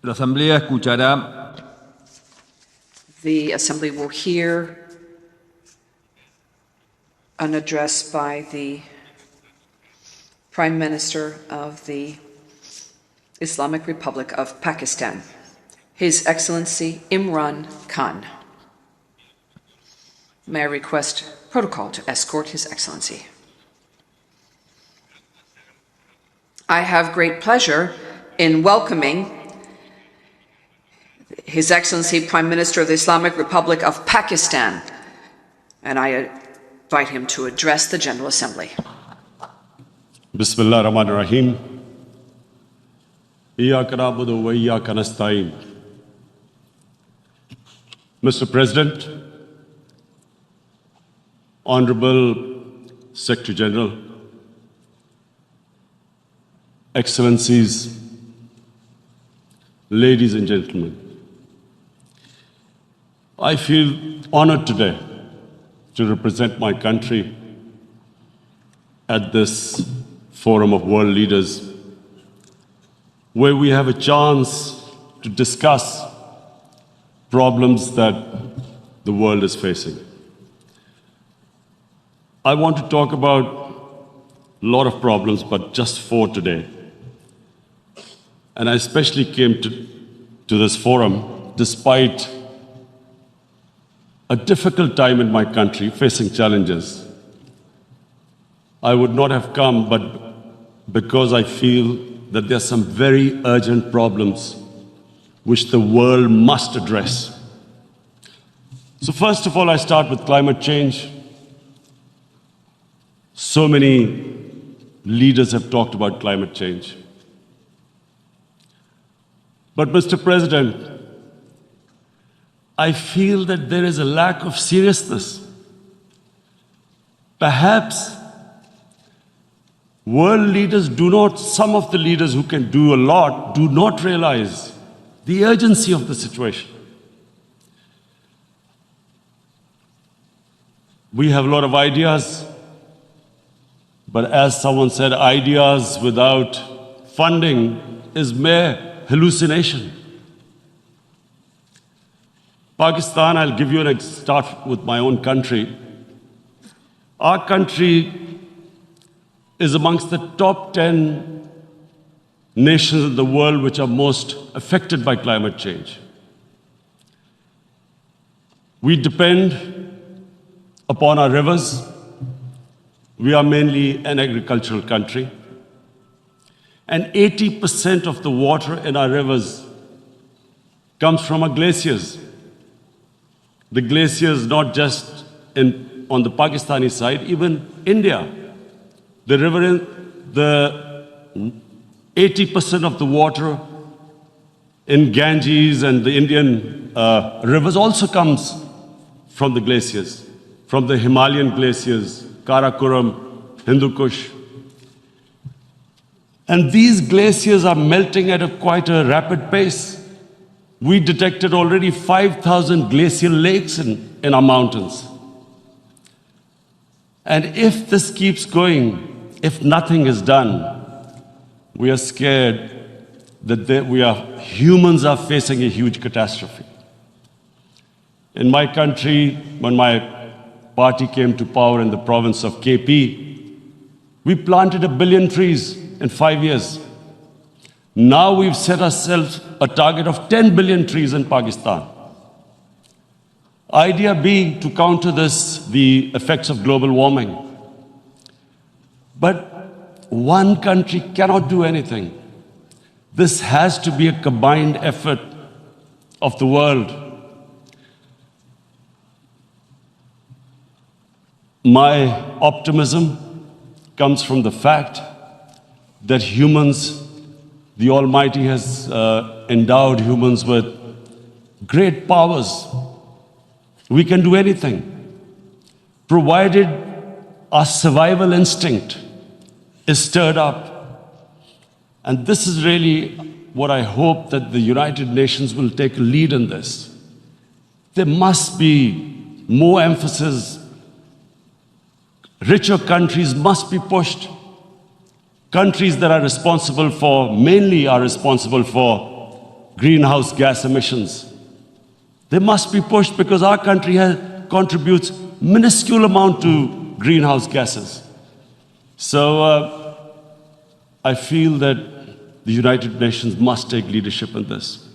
La Asamblea escuchará. The Assembly will hear an address by the Prime Minister of the Islamic Republic of Pakistan, His Excellency Imran Khan. May I request protocol to escort His Excellency. I have great pleasure in welcoming His Excellency Prime Minister of the Islamic Republic of Pakistan, and I invite him to address the General Assembly. Bismillah ar-Rahman ar-Rahim. Iyyaka na'budu wa iyyaka nasta'in. Mr. President, Honorable Secretary General, Excellencies, ladies and gentlemen, I feel honored today to represent my country at this forum of world leaders, where we have a chance to discuss problems that the world is facing. I want to talk about a lot of problems, but just 4 today. And I especially came to this forum despite a difficult time in my country, facing challenges. I would not have come, but because I feel that there are some very urgent problems which the world must address. So first of all, I start with climate change. So many leaders have talked about climate change. But Mr. President, I feel that there is a lack of seriousness. Perhaps world leaders some of the leaders who can do a lot, do not realize the urgency of the situation. We have a lot of ideas, but as someone said, ideas without funding is mere hallucination. Pakistan, I'll give you start with my own country. Our country is amongst the top 10 nations in the world which are most affected by climate change. We depend upon our rivers. We are mainly an agricultural country. And 80% of the water in our rivers comes from our glaciers. The glaciers, not just on the Pakistani side, even India. The 80% of the water in Ganges and the Indian rivers also comes from the glaciers, from the Himalayan glaciers, Karakoram, Hindu Kush. And these glaciers are melting at quite a rapid pace. We detected already 5,000 glacial lakes in our mountains. And if this keeps going, if nothing is done, we are scared that humans are facing a huge catastrophe. In my country, when my party came to power in the province of KP, we planted 1 billion trees in 5 years. Now we've set ourselves a target of 10 billion trees in Pakistan. Idea being to counter the effects of global warming. But one country cannot do anything. This has to be a combined effort of the world. My optimism comes from the fact that the Almighty has endowed humans with great powers. We can do anything, provided our survival instinct is stirred up. And this is really what I hope that the United Nations will take a lead in this. There must be more emphasis. Richer countries must be pushed. Countries that are responsible for greenhouse gas emissions. They must be pushed because our country contributes minuscule amount to greenhouse gases. So I feel that the United Nations must take leadership in this.